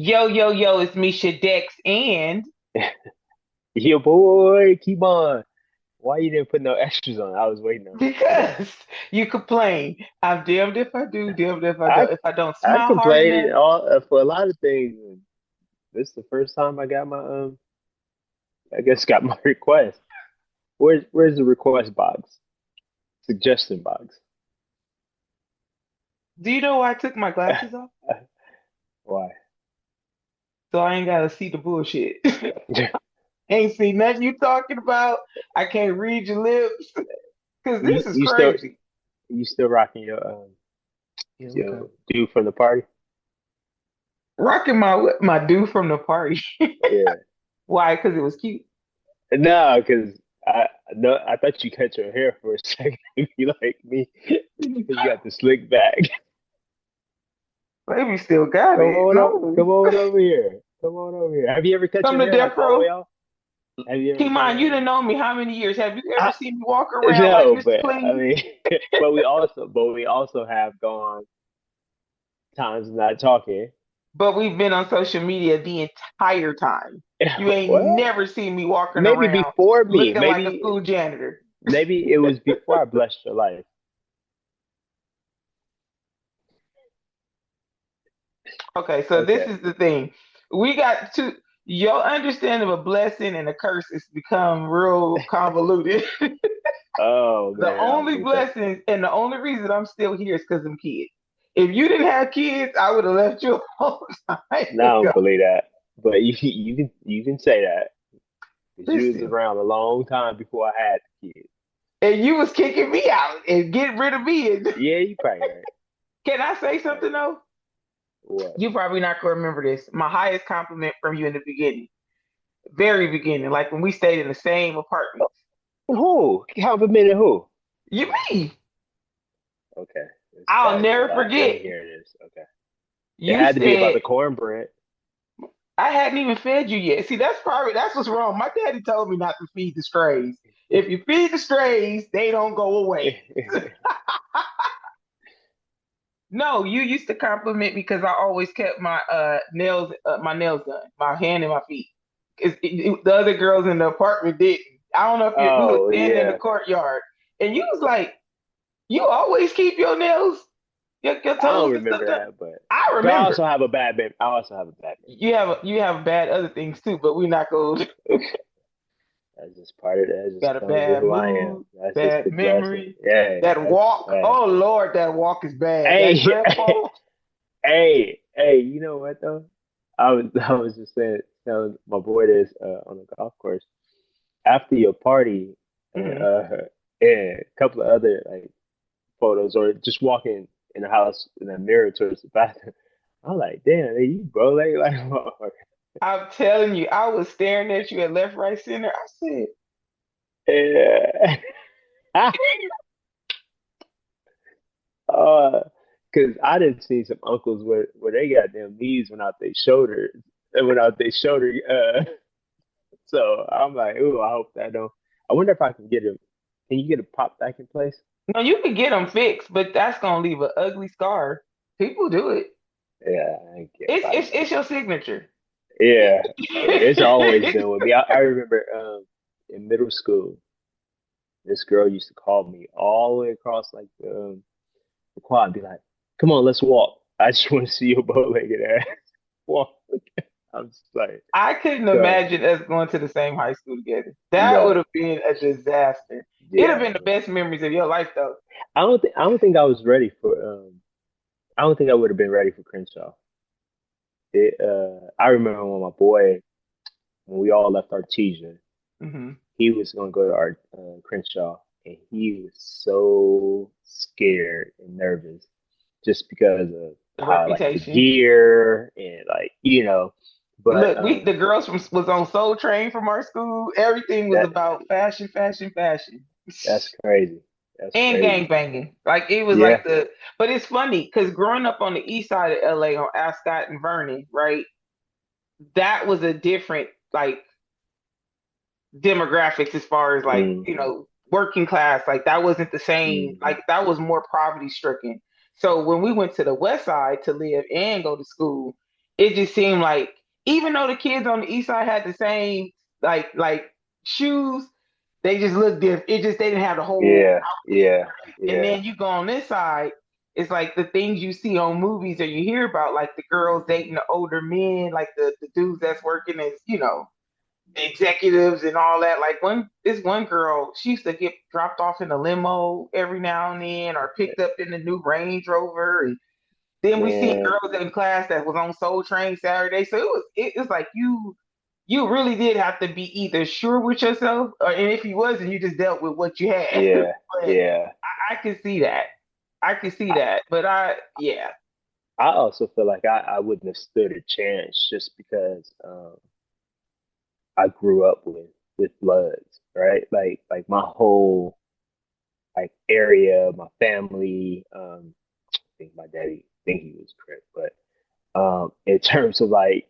Yo, yo, yo, it's Misha Dex, and Your boy, Keymon. Why you didn't put no extras on? I was waiting on that. because you complain, I'm damned if I do, damned if I I don't. If I don't I smile hard complained enough, all for a lot of things. And this is the first time I got my I guess got my request. Where's the request box? Suggestion box. do you know why I took my glasses off? Why? So I ain't gotta see the bullshit. Ain't see nothing you talking about. I can't read your lips because You this is you still crazy. you still rocking Yeah, look your up. dude from the party? Rocking my dude from the party. Yeah. Why? Because it was cute. No, because I no, I thought you cut your hair for a second. You like me because you got the slick back. Baby still got it. No. Come on over here. Come on over here. Have you ever cut Come your to hair death like all the way row. off? Have you ever cut Kimon, your you hair? done known me how many years? Have you ever I, seen me walk around like no, Mr. but I Clean? mean, but we also have gone times not talking. But we've been on social media the entire time. You ain't Well, never seen me walking maybe around before me. looking like a school janitor. Maybe it was before I blessed your life. Okay, so this Okay. is the thing. We got to your understanding of a blessing and a curse has become real convoluted. Oh The man, I don't only think so. blessing and the only reason I'm still here is because I'm kids. If you didn't have kids, I would have left you a long time No, I ago. don't believe that. But you can say that because you was Listen. around a long time before I had kids. And you was kicking me out and getting rid of me. And Yeah, you probably right. can I say Probably something though? right. You probably not gonna remember this. My highest compliment from you in the beginning, very beginning, like when we stayed in the same apartment. Who? Compliment who? You me. Okay. It's I'll bad. never Let me forget. hear this. Okay. It You had to be about said the cornbread. I hadn't even fed you yet. See, that's what's wrong. My daddy told me not to feed the strays. If you feed the strays, they don't go away. No, you used to compliment me because I always kept my nails done, my hand and my feet. The other girls in the apartment didn't. I don't know if we was Oh standing in the yeah. courtyard, and you was like, "You always keep your nails, your I don't toes and stuff remember done." that, I but I remember also have a bad memory. I also have a bad you have bad other things too, but we're not going. memory. That's just part of that. That just Got a comes with bad who I am. mood, That's just bad the blessing. memory. Yeah, That that's walk, bad. oh Lord, that walk is bad. That Hey, dress pole. hey, you know what though? I was just saying telling my boy this on the golf course. After your party Mhm. and a couple of other like photos or just walking in the house in the mirror towards the bathroom. I'm like, damn, hey, you bro, like, I'm telling you, I was staring at you at left, right, center. I said, yeah. uh, cause I didn't see some uncles where they got their knees went out their shoulders, they went out their shoulder. So I'm like, ooh, I hope that don't. I wonder if I can get him. Can you get a pop back in place? no, you can get them fixed, but that's gonna leave an ugly scar. People do it. Yeah, I guess It's I it's know. it's your signature. Yeah, it's always been with me. I remember in middle school, this girl used to call me all the way across like the quad and be like, "Come on, let's walk. I just want to see your bow-legged ass walk." I'm just like, I couldn't "Go, imagine us going to the same high school together. That would no, have been a disaster. It'd have yeah." been the best memories of your life, though. I don't think I was ready for I don't think I would have been ready for Crenshaw. I remember when my boy when we all left Artesia, Hmm. he was gonna go to our Crenshaw, and he was so scared and nervous just because of The how like the reputation. gear and like but Look, the girls from was on Soul Train from our school. Everything was that about fashion, fashion, fashion. that's crazy. That's And crazy. gang banging. Like it was Yeah. like but it's funny because growing up on the east side of LA on Ascot and Vernon, right? That was a different like demographics as far as like, Mm. working class. Like that wasn't the same, Mm. like that was more poverty stricken. So when we went to the west side to live and go to school, it just seemed like even though the kids on the east side had the same like shoes, they just looked different. It just they didn't have the whole Yeah, outfit. yeah, Right? And yeah, then you go on this side, it's like the things you see on movies or you hear about, like the girls dating the older men, like the dudes that's working as, executives and all that. Like this one girl, she used to get dropped off in a limo every now and then or picked up in the new Range Rover. And then we seen man, girls in class that was on Soul Train Saturday. So it was like you really did have to be either sure with yourself, and if you wasn't, you just dealt with what you had. yeah, But yeah. I can see that. I can see I, that. But yeah. I also feel like I wouldn't have stood a chance just because I grew up with Bloods, right? Like my whole like area, my family. I think my daddy think he was Crip, but in terms of like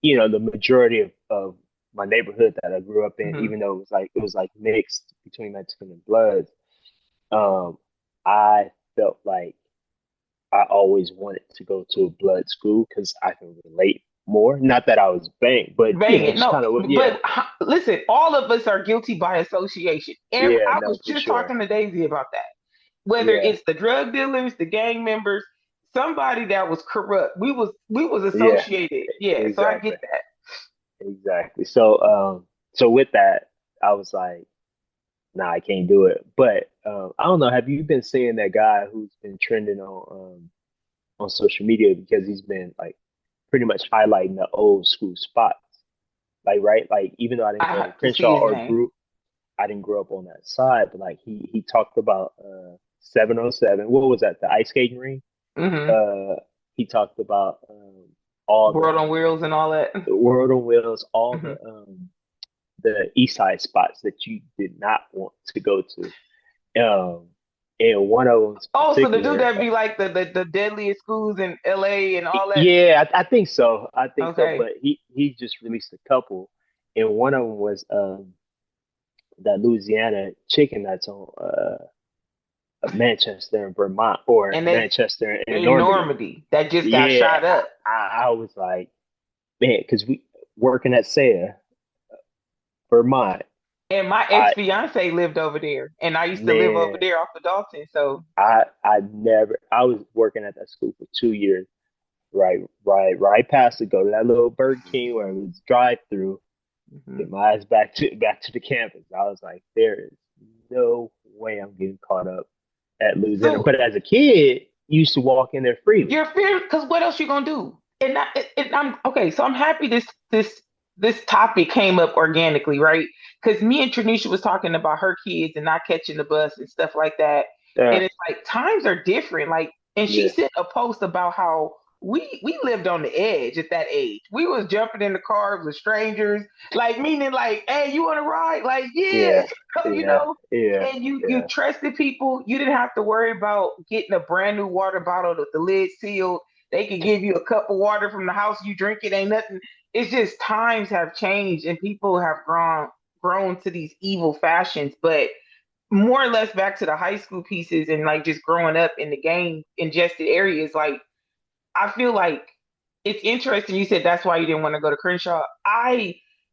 the majority of my neighborhood that I grew up in, Hmm. even though it was like mixed between Mexican and Bloods, I felt like I always wanted to go to a blood school because I can relate more. Not that I was banged, but Bang it. just No, kind of yeah, but listen, all of us are guilty by association. yeah, I no, was for just sure, talking to Daisy about that. Whether yeah, it's the drug dealers, the gang members, somebody that was corrupt, we was yeah, associated. Yeah, so I exactly, get that. exactly. So with that, I was like, nah, I can't do it. But I don't know. Have you been seeing that guy who's been trending on social media because he's been like pretty much highlighting the old school spots? Like right, like even though I didn't I go to have to see Crenshaw his or name. Group, I didn't grow up on that side, but like he talked about 707. What was that? The ice skating ring. Hmm. Uh, he talked about all World on Wheels and all that. the World on Wheels, all Hmm. the East Side spots that you did not want to go to. Um, and one of them in Oh, so the dude particular, that be like the deadliest schools in LA and all that. yeah, I think so. I think so. Okay. But he just released a couple, and one of them was that Louisiana chicken that's on Manchester and Vermont or And that's Manchester and in Normandy. Normandy that just got Yeah, shot up. I was like, man, because we working at Saya, Vermont. And my ex I fiance lived over there, and I used to live over man, there off the Dalton. So, I was working at that school for 2 years. Right past to go to that little Burger King where it was drive through. mhm. Get my eyes back to the campus. I was like, there is no way I'm getting caught up at Louisiana. So But as a kid, you used to walk in there freely. you're fear because what else you gonna do? And I'm okay. So I'm happy this topic came up organically, right? Because me and Tranisha was talking about her kids and not catching the bus and stuff like that. Yeah, And it's like times are different. Like, and she yeah, sent a post about how we lived on the edge at that age. We was jumping in the cars with strangers, like meaning like, hey, you want to ride? Like, yeah, yeah, you yeah, know. yeah, And you yeah, trusted people. You didn't have to worry about getting a brand new water bottle with the lid sealed. They could give you a cup of water from the house you drink it. Ain't nothing. It's just times have changed and people have grown to these evil fashions. But more or less back to the high school pieces and like just growing up in the gang ingested areas. Like I feel like it's interesting. You said that's why you didn't want to go to Crenshaw.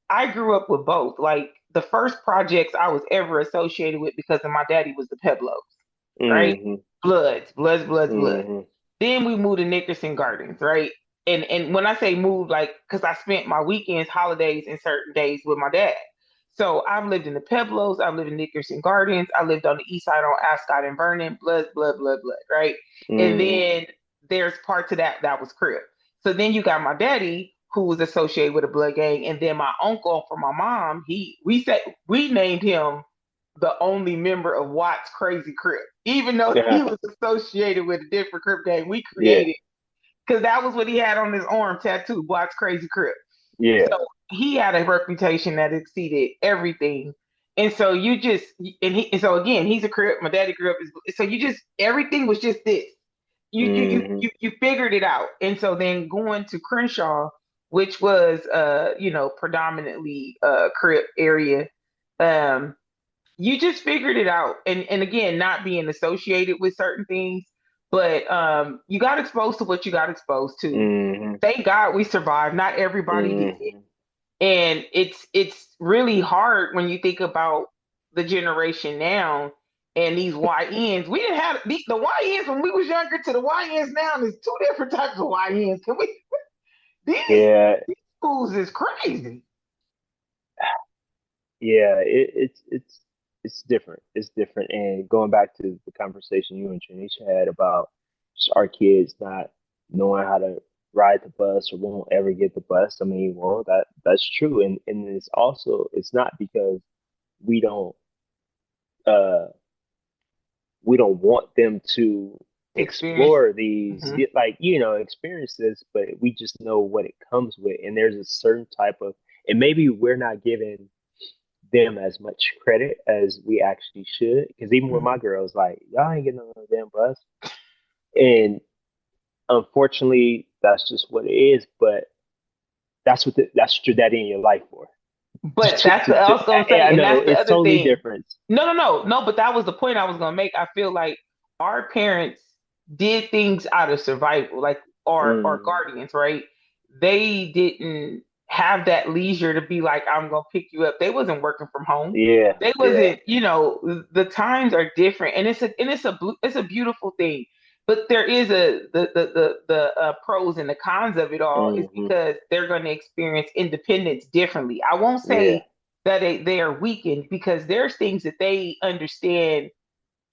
I grew up with both. Like the first projects I was ever associated with because of my daddy was the Peblos, right? hmm Bloods. hmm Then we moved to Nickerson Gardens, right? And when I say moved, like because I spent my weekends, holidays, and certain days with my dad. So I've lived in the Peblos, I've lived in Nickerson Gardens, I lived on the east side on Ascot and Vernon, blood, right? And hmm then there's parts of that was Crip. So then you got my daddy who was associated with a blood gang, and then my uncle from my mom, we named him the only member of Watts Crazy Crip, even though he Yeah, was associated with a different Crip gang we yeah, created, because that was what he had on his arm tattoo, Watts Crazy Crip. yeah, So he had a reputation that exceeded everything. And so you just and so again, he's a Crip. My daddy grew up so you just everything was just this. hmm You figured it out. And so then going to Crenshaw, which was predominantly Crip area, um, you just figured it out. And again, not being associated with certain things, But you got exposed to what you got exposed to. Hmm. Thank God we survived. Not everybody did. Hmm. And it's really hard when you think about the generation now and these YNs. We didn't have the YNs when we was younger to the YNs now. There's two different types of YNs. Can we? These Yeah, schools is crazy. yeah, it's different. It's different. And going back to the conversation you and Janisha had about just our kids not knowing how to ride the bus or won't ever get the bus. I mean, well, that's true. And it's also it's not because we don't uh we don't want them to Experience. explore these Mhm. like experiences, but we just know what it comes with. And there's a certain type of, and maybe we're not giving them as much credit as we actually should. Because even with my Mhm. girls, like y'all ain't getting on no damn bus, and unfortunately, that's just what it is. But that's what that in your life for. But that's what I was gonna I say, and know that's the it's other totally thing. different. No. But that was the point I was gonna make. I feel like our parents did things out of survival, like our Mm, guardians, right? They didn't have that leisure to be like, I'm gonna pick you up. They wasn't working from home. yeah, They yeah, wasn't, the times are different, and it's a beautiful thing. But there is the pros and the cons of it all is hmm, because they're going to experience independence differently. I won't yeah, say that they are weakened because there's things that they understand.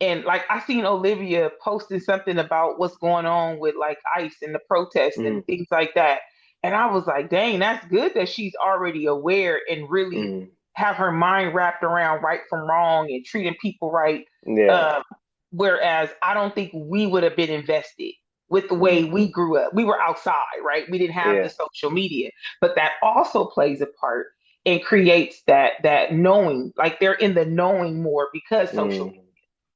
And like I seen Olivia posting something about what's going on with like ICE and the protests and mm, things like that. And I was like, dang, that's good that she's already aware and really mm, have her mind wrapped around right from wrong and treating people right. yeah, Um, Whereas I don't think we would have been invested with the way mm, we grew up. We were outside, right? We didn't have the yeah, social media, but that also plays a part and creates that knowing, like they're in the knowing more because social media. mm,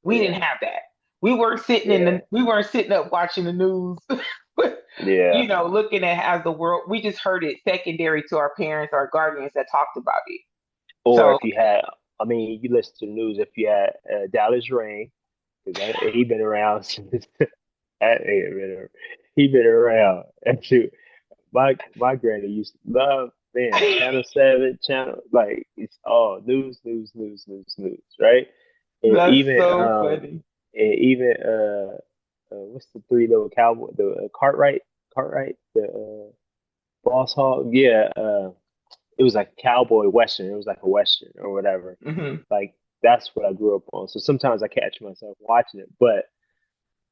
We yeah, didn't have that. We weren't sitting up watching the news, yeah. looking at how the world. We just heard it secondary to our parents, our guardians that talked about it. Or So if you had, I mean, you listen to the news. If you had Dallas Rain, because he been around since that nigga he been around. And shoot, my granny used to love man Channel 7, channel like it's all news, news, news, news, news, right? And that's even so funny. what's the three little cowboy the Cartwright the Boss Hog, yeah, it was like a cowboy western. It was like a western or whatever. Hmm. Like that's what I grew up on. So sometimes I catch myself watching it, but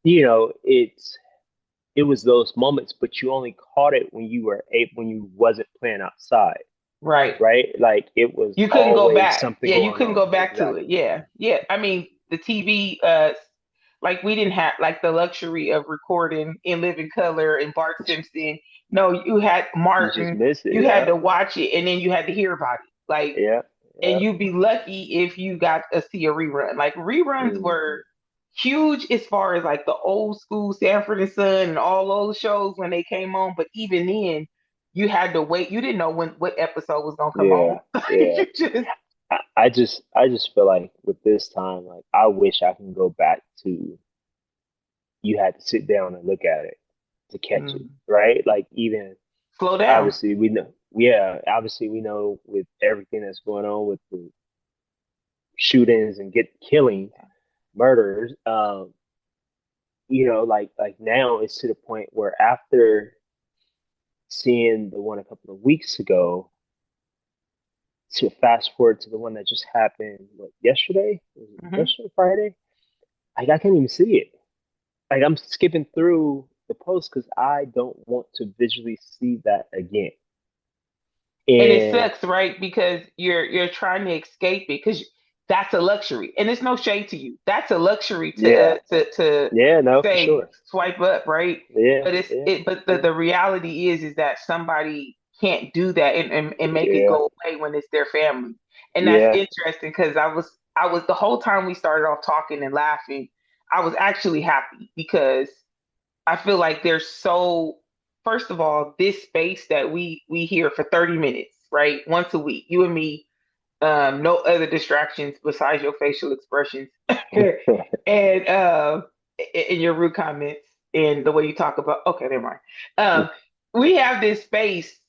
you know, it was those moments, but you only caught it when you wasn't playing outside, Right. right? Like it was You couldn't go always back. something Yeah, you going couldn't on. go back to it. Exactly. Yeah. Yeah. I mean, the TV, like we didn't have like the luxury of recording in living color and Bart Simpson. No, you had You just Martin. miss it. You had Yeah. to watch it and then you had to hear about it. Like, Yeah. and Yeah. you'd be lucky if you got to see a rerun. Like reruns Hmm. were huge as far as like the old school Sanford and Son and all those shows when they came on. But even then, you had to wait. You didn't know what episode was gonna come Yeah. on. Yeah. You just I just feel like with this time, like I wish I can go back to you had to sit down and look at it to catch it, mm, right? Like even slow down. obviously we know, yeah, obviously we know with everything that's going on with the shootings and get killing, murders, like now it's to the point where after seeing the one a couple of weeks ago, to fast forward to the one that just happened, what, yesterday? Was it Hmm. yesterday, Friday? Like I can't even see it. Like I'm skipping through the post because I don't want to visually see that again. And it And sucks, right? Because you're trying to escape it because that's a luxury, and it's no shade to you. That's a luxury to yeah, to yeah, no, for say sure. swipe up, right? Yeah, But it's yeah, it. But yeah, the reality is that somebody can't do that and make it yeah, go away when it's their family, and that's yeah. interesting because I was the whole time we started off talking and laughing, I was actually happy because I feel like there's so first of all, this space that we hear for 30 minutes, right? Once a week, you and me, no other distractions besides your facial expressions. And in your rude comments and the way you talk about. Okay, never mind. Um, we have this space,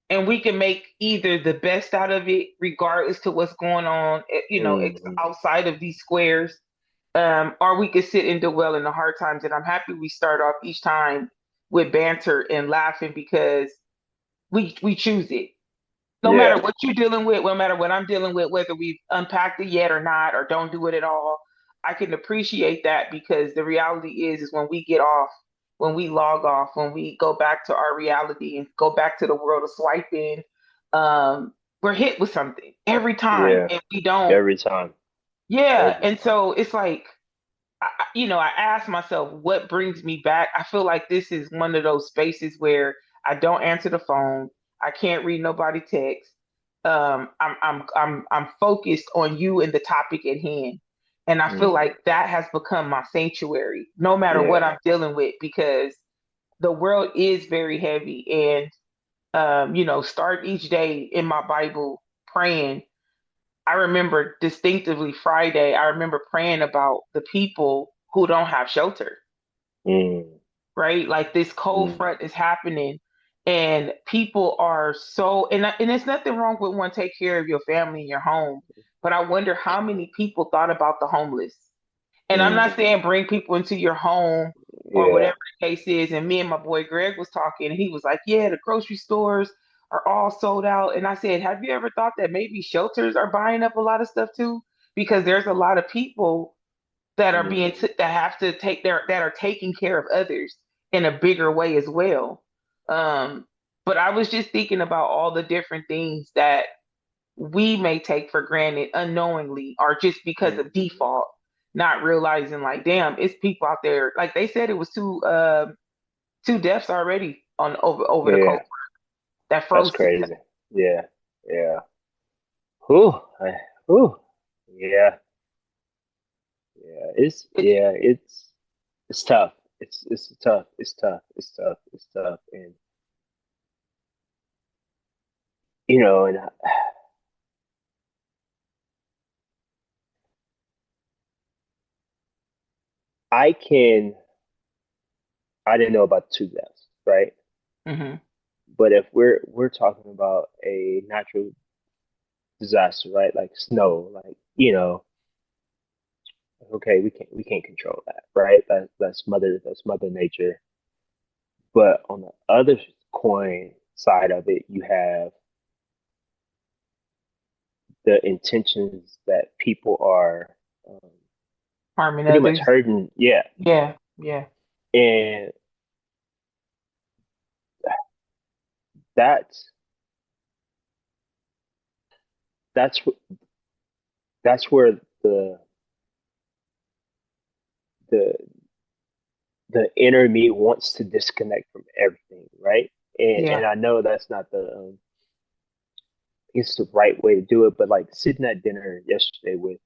and we can make either the best out of it, regardless to what's going on. Mm-hmm. Outside of these squares. Or we could sit and dwell in the hard times. And I'm happy we start off each time with banter and laughing because we choose it. No matter Yeah, what you're dealing with, no matter what I'm dealing with, whether we've unpacked it yet or not, or don't do it at all, I can appreciate that because the reality is when we get off, when we log off, when we go back to our reality and go back to the world of swiping, we're hit with something every time, yeah. and we don't. Every time. Yeah, Every and time. so it's like I ask myself what brings me back. I feel like this is one of those spaces where I don't answer the phone. I can't read nobody text. I'm focused on you and the topic at hand, and I feel Mm. like that has become my sanctuary, no matter what Yeah. I'm dealing with, because the world is very heavy. And start each day in my Bible praying. I remember distinctively Friday, I remember praying about the people who don't have shelter, Mm. right? Like this cold Mm. front is happening and people are so, and there's nothing wrong with one take care of your family and your home, but I wonder how many people thought about the homeless. And I'm not Mm. saying bring people into your home or Yeah. whatever the case is. And me and my boy Greg was talking, and he was like, "Yeah, the grocery stores are all sold out." And I said, "Have you ever thought that maybe shelters are buying up a lot of stuff too? Because there's a lot of people that are Mm. that have to that are taking care of others in a bigger way as well." Um, but I was just thinking about all the different things that we may take for granted unknowingly or just because of Mm. default, not realizing like, damn, it's people out there. Like they said, it was two deaths already on over the Yeah. coast that That's froze to death. crazy. Yeah. Yeah. Whew. Whew. Yeah. Yeah. It, It's tough. It's tough. It's tough. It's tough. It's tough. And and I can I didn't know about two deaths, right? hmm But if we're talking about a natural disaster, right? Like snow, like okay, we can't control that, right? That's mother nature. But on the other coin side of it, you have the intentions that people are um, Harming pretty much others. hurting. Yeah, Yeah, yeah, and that's that's that's where the the inner me wants to disconnect from everything, right? And yeah. I know that's not it's the right way to do it, but like sitting at dinner yesterday with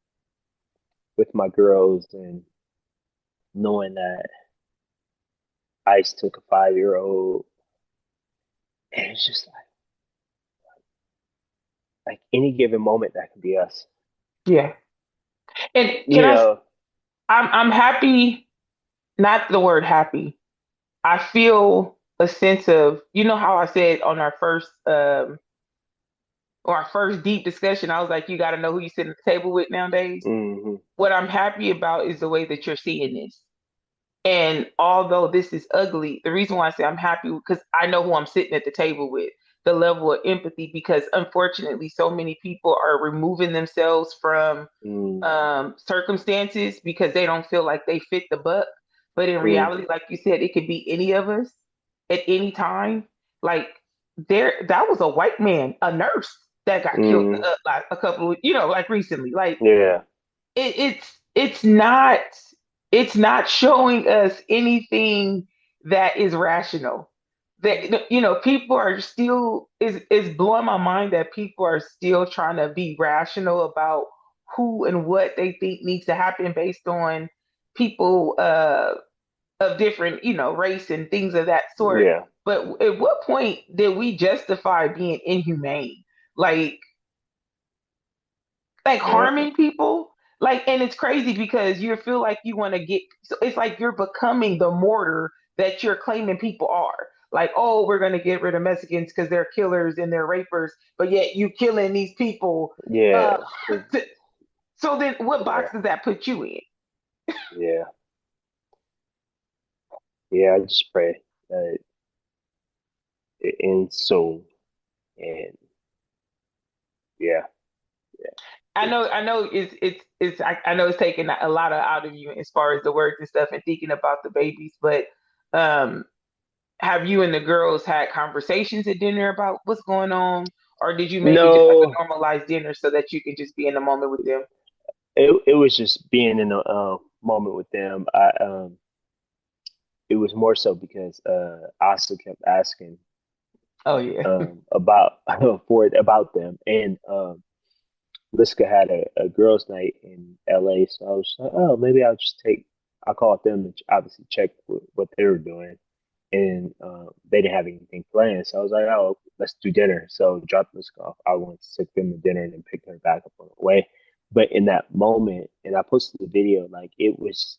my girls and knowing that Ice took a 5-year-old, and it's just like any given moment that could be us, Yeah. And can you know. I'm happy, not the word happy. I feel a sense of, how I said on our first deep discussion, I was like, you got to know who you sit at the table with nowadays. Hmm. What I'm happy about is the way that you're seeing this. And although this is ugly, the reason why I say I'm happy because I know who I'm sitting at the table with, the level of empathy, because unfortunately, so many people are removing themselves from Mm. circumstances because they don't feel like they fit the buck. But in Mm. reality, like you said, it could be any of us at any time. Like that was a white man, a nurse that got killed Mm. like a couple, like recently. Like Yeah. it's not showing us anything that is rational. That people are still is blowing my mind that people are still trying to be rational about who and what they think needs to happen based on people of different race and things of that sort. Yeah. But at what point did we justify being inhumane? Like Yeah. harming people. like, and it's crazy because you feel like you want to get, so it's like you're becoming the mortar that you're claiming people are. Like, oh, we're going to get rid of Mexicans because they're killers and they're rapers, but yet you killing these people. Yeah, Uh, so then what yeah, box does that put you in? yeah, yeah. I just pray that it ends soon, and yeah, yeah. It's I know I know it's taking a lot of out of you as far as the words and stuff and thinking about the babies, but um, have you and the girls had conversations at dinner about what's going on, or did you maybe just have a no. normalized dinner so that you can just be in the moment with them? It was just being in a moment with them. I It was more so because Asa kept asking Oh yeah, about about them, and Liska had a girls' night in LA, so I was like, oh, maybe I called them to obviously check what they were doing, and they didn't have anything planned, so I was like, oh, let's do dinner. So dropped Liska off. I went to take them to dinner and then picked her back up on the way. But in that moment, and I posted the video, like it was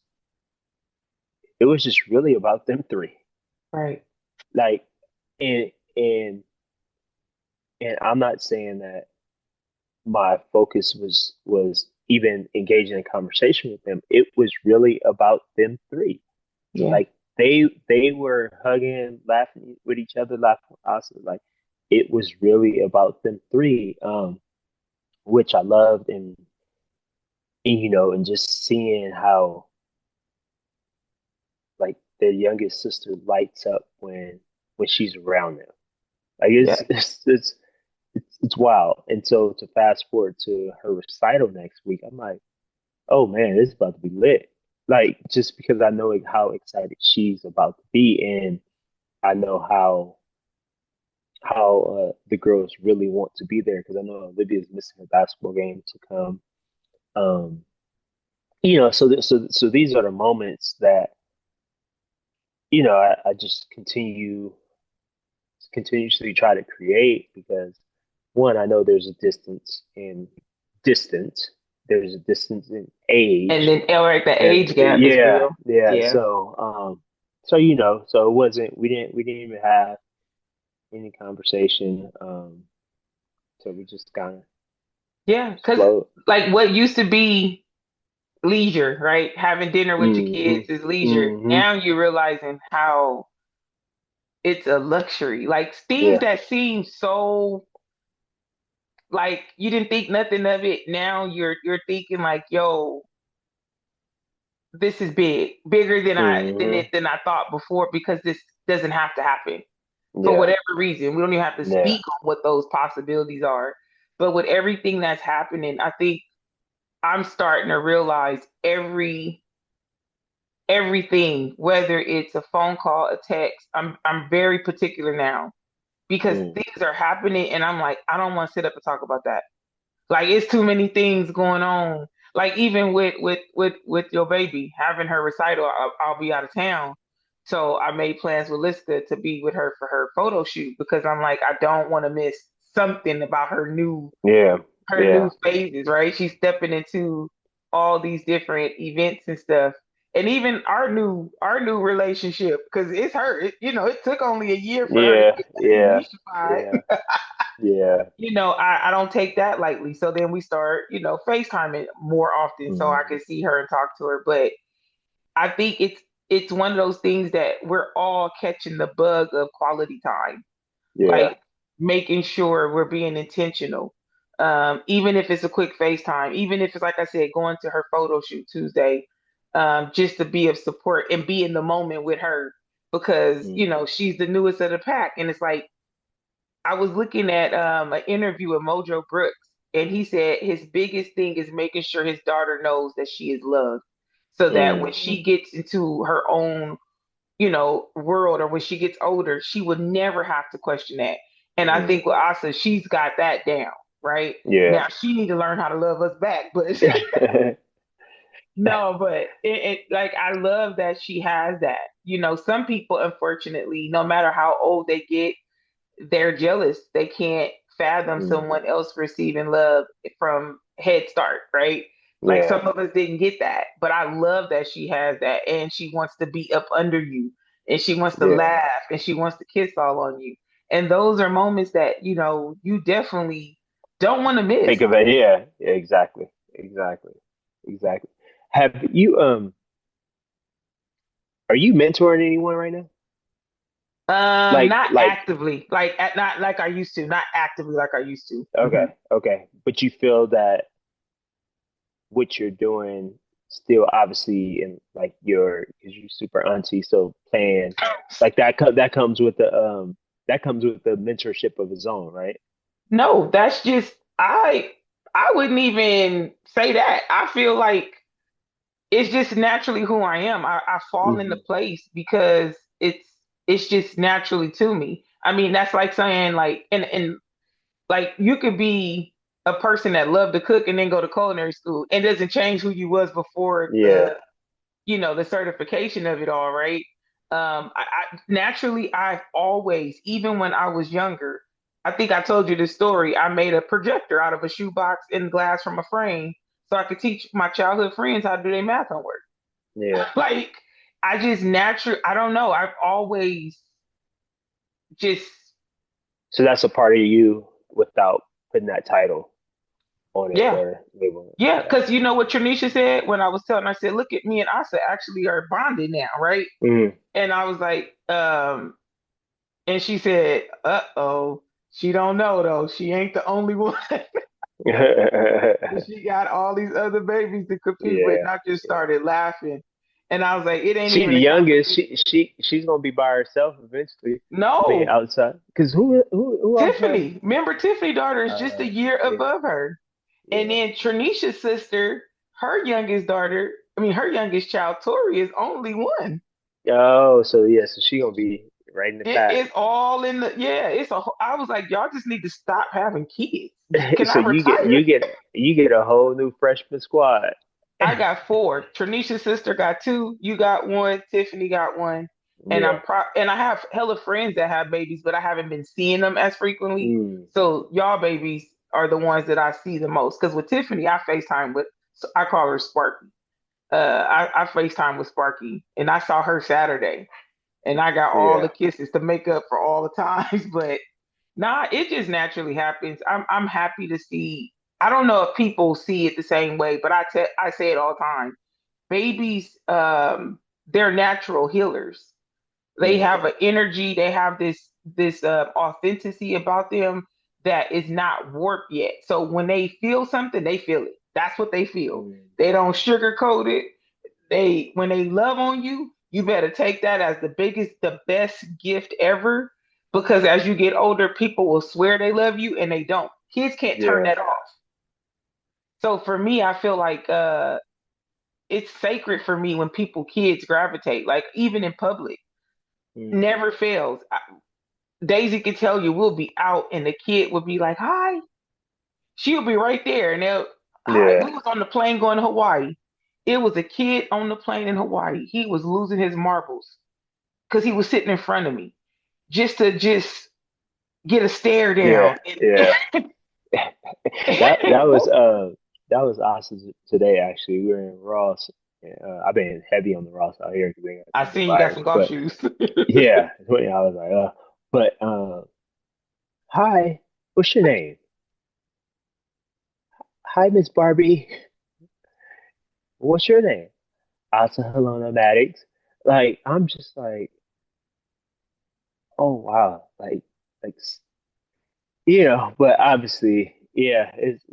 just really about them three. right. Like, and and and I'm not saying that my focus was even engaging in conversation with them. It was really about them three. Yeah, Like they were hugging, laughing with each other, laughing awesome. Like it was really about them three, which I loved, and and just seeing how like their youngest sister lights up when she's around them. Like yeah, it's wild. And so to fast forward to her recital next week, I'm like, oh man, this is about to be lit. Like just because I know how excited she's about to be, and I know how the girls really want to be there because I know Olivia's missing her basketball game to come. Um, so these are the moments that I just continuously try to create because one, I know distance. There's a distance in and age, then Eric, the and age gap is yeah, real. yeah. Yeah, So it wasn't. We didn't even have any conversation. So we just kind of yeah, because flowed. like what used to be leisure, right? Having dinner with your Mm-hmm. kids is leisure. Mm-hmm. Now you're realizing how it's a luxury. Like things Yeah. that seem so like you didn't think nothing of it. Now you're thinking like, yo, this is big, bigger than Mm-hmm. I thought before because this doesn't have to happen for Yeah. whatever reason. We don't even have to Yeah. speak on what those possibilities are. But with everything that's happening, I think I'm starting to realize everything, whether it's a phone call, a text. I'm very particular now because Mm. things are happening and I'm like, I don't want to sit up and talk about that. Like it's too many things going on. Like even with your baby having her recital, I'll be out of town. So I made plans with Lista to be with her for her photo shoot because I'm like, I don't want to miss something about Yeah. her Yeah. new phases, right? She's stepping into all these different events and stuff. And even our new relationship, because it's her. It took only a year for her to Yeah. get Yeah. Misha. Yeah. Yeah. I don't take that lightly. So then we start, FaceTiming more often so I Mm. can see her and talk to her. But I think it's one of those things that we're all catching the bug of quality time, Yeah. like making sure we're being intentional. Even if it's a quick FaceTime, even if it's like I said, going to her photo shoot Tuesday, just to be of support and be in the moment with her because Mm. she's the newest of the pack, and it's like I was looking at an interview with Mojo Brooks, and he said his biggest thing is making sure his daughter knows that she is loved, so that when Mm. she gets into her own, world or when she gets older, she would never have to question that. And I think with Mm. Asa, she's got that down, right? Yeah. Now she need to learn how to love us back, but no, but like I love that she has that. Some people, unfortunately, no matter how old they get, they're jealous. They can't fathom Mm. someone else receiving love from Head Start, right? Like Yeah. some of us didn't get that, but I love that she has that, and she wants to be up under you, and she wants to Yeah. laugh, and she wants to kiss all on you. And those are moments that you definitely don't want to miss. Think of it. Yeah. Yeah. Exactly. Exactly. Exactly. Have you are you mentoring anyone right now? Not Like actively, not like I used to, not actively like I used to. okay, okay. But you feel that what you're doing still obviously in like your because you're super auntie, so playing like that comes with the mentorship of his own, right? No, that's just I wouldn't even say that. I feel like it's just naturally who I am. I fall into Hmm. place because it's just naturally to me. I mean, that's like saying like and like you could be a person that loved to cook and then go to culinary school. It doesn't change who you was before Yeah. the certification of it all, right? I naturally I've always, even when I was younger, I think I told you this story. I made a projector out of a shoebox and glass from a frame so I could teach my childhood friends how to do their math homework. Yeah. Like I just naturally, I don't know. I've always just So that's a part of you without putting that title on it yeah. or label it. Yeah, Okay. because you know what Tranisha said when I was telling her, I said, look at me and Asa actually are bonded now, right? Mm. And I was like, and she said, uh-oh, she don't know though. She ain't the only one. She got all these other babies to compete with. Yeah. And I just started laughing. And I was like, it ain't She even the a youngest. competition. She's gonna be by herself eventually. I mean, No, outside. Cause who else has? Tiffany. Remember, Tiffany daughter is just a year Yeah, above her. And yeah. then Tranisha's sister, her youngest daughter, I mean, her youngest child, Tori, is only one. Oh, so yeah, so she gonna be right in the It pack. is all in the yeah. I was like, y'all just need to stop having kids. Can So I retire? you get a whole new freshman squad. I got four. Tranisha's sister got two. You got one. Tiffany got one. And Yeah. and I have hella friends that have babies, but I haven't been seeing them as frequently. Mm. So y'all babies are the ones that I see the most. Because with Tiffany, I FaceTime with. So I call her Sparky. I FaceTime with Sparky, and I saw her Saturday, and I got all the Yeah. kisses to make up for all the times. But nah, it just naturally happens. I'm happy to see. I don't know if people see it the same way, but I say it all the time. Babies, they're natural healers. They Mm. have an energy. They have this authenticity about them that is not warped yet. So when they feel something, they feel it. That's what they feel. Mm. They don't sugarcoat it. They when they love on you, you better take that as the best gift ever. Because as you get older, people will swear they love you and they don't. Kids can't turn Yeah. that off. So for me, I feel like it's sacred for me when kids gravitate, like even in public, Mm. never fails. Daisy can tell you we'll be out and the kid will be like, "Hi." She'll be right there, and they'll, "Hi." Yeah. We was on the plane going to Hawaii. It was a kid on the plane in Hawaii. He was losing his marbles because he was sitting in front of me just get a stare Yeah. down. Yeah. That was Woo, that was awesome today actually. We were in Ross. I've been heavy on the Ross out here because we got I the seen you got virus. some golf But shoes. yeah, I was like, but hi, what's your name? Hi, Miss Barbie. What's your name? Asa Helena Maddox. Like, I'm just like, oh wow, like but obviously, yeah, I it's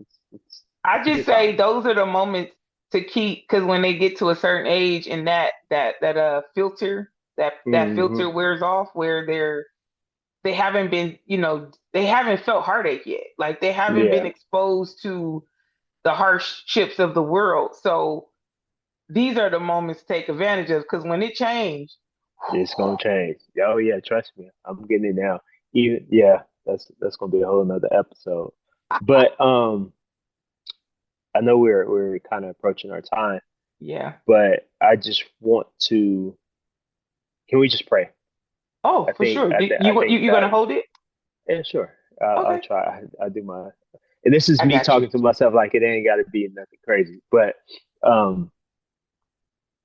a just good time. say those are the moments to keep because when they get to a certain age and that filter that Hmm. filter wears off where they haven't been they haven't felt heartache yet, like they haven't been Yeah, exposed to the hardships of the world. So these are the moments to take advantage of because when it changed, it's gonna change. Oh yeah, trust me, I'm getting it now. Even yeah, that's gonna be a whole nother episode. But I know we're kind of approaching our time, yeah. but I just want to. Can we just pray? Oh, for sure. I You think you gonna that hold it? yeah, sure. I'll Okay. try. I do my. And this is I me got you. talking to myself like it ain't got to be nothing crazy. But um,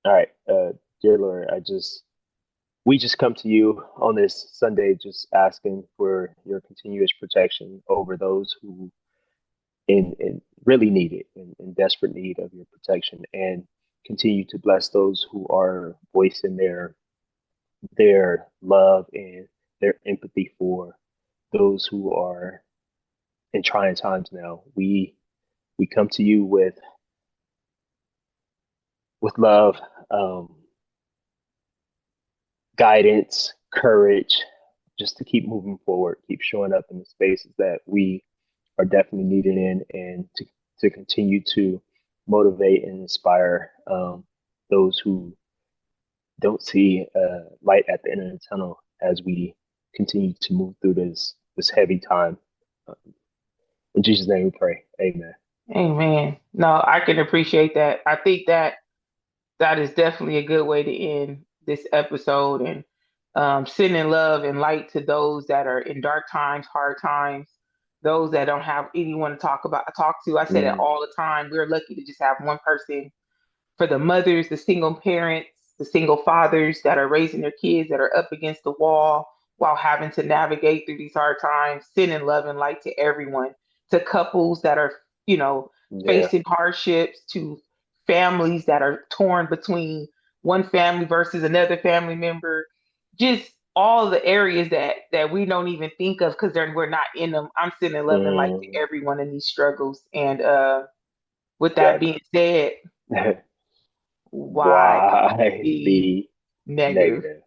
all right, dear Lord, we just come to you on this Sunday, just asking for your continuous protection over those who in really need it, in desperate need of your protection, and continue to bless those who are voicing their love and their empathy for those who are in trying times now. We come to you with love, um, guidance, courage, just to keep moving forward, keep showing up in the spaces that we are definitely needed in, and to continue to motivate and inspire those who don't see light at the end of the tunnel as we continue to move through this heavy time. Uh, In Jesus' name we pray. Amen. Amen. No, I can appreciate that. I think that that is definitely a good way to end this episode and sending love and light to those that are in dark times, hard times, those that don't have anyone to talk to. I say that Mm, all the time. We're lucky to just have one person for the mothers, the single parents, the single fathers that are raising their kids that are up against the wall while having to navigate through these hard times, sending love and light to everyone, to couples that are, you know, yeah. facing hardships, to families that are torn between one family versus another family member, just all the areas that we don't even think of because we're not in them. I'm sending love and light to Mm, everyone in these struggles. And with that that being said, why why be be negative? negative?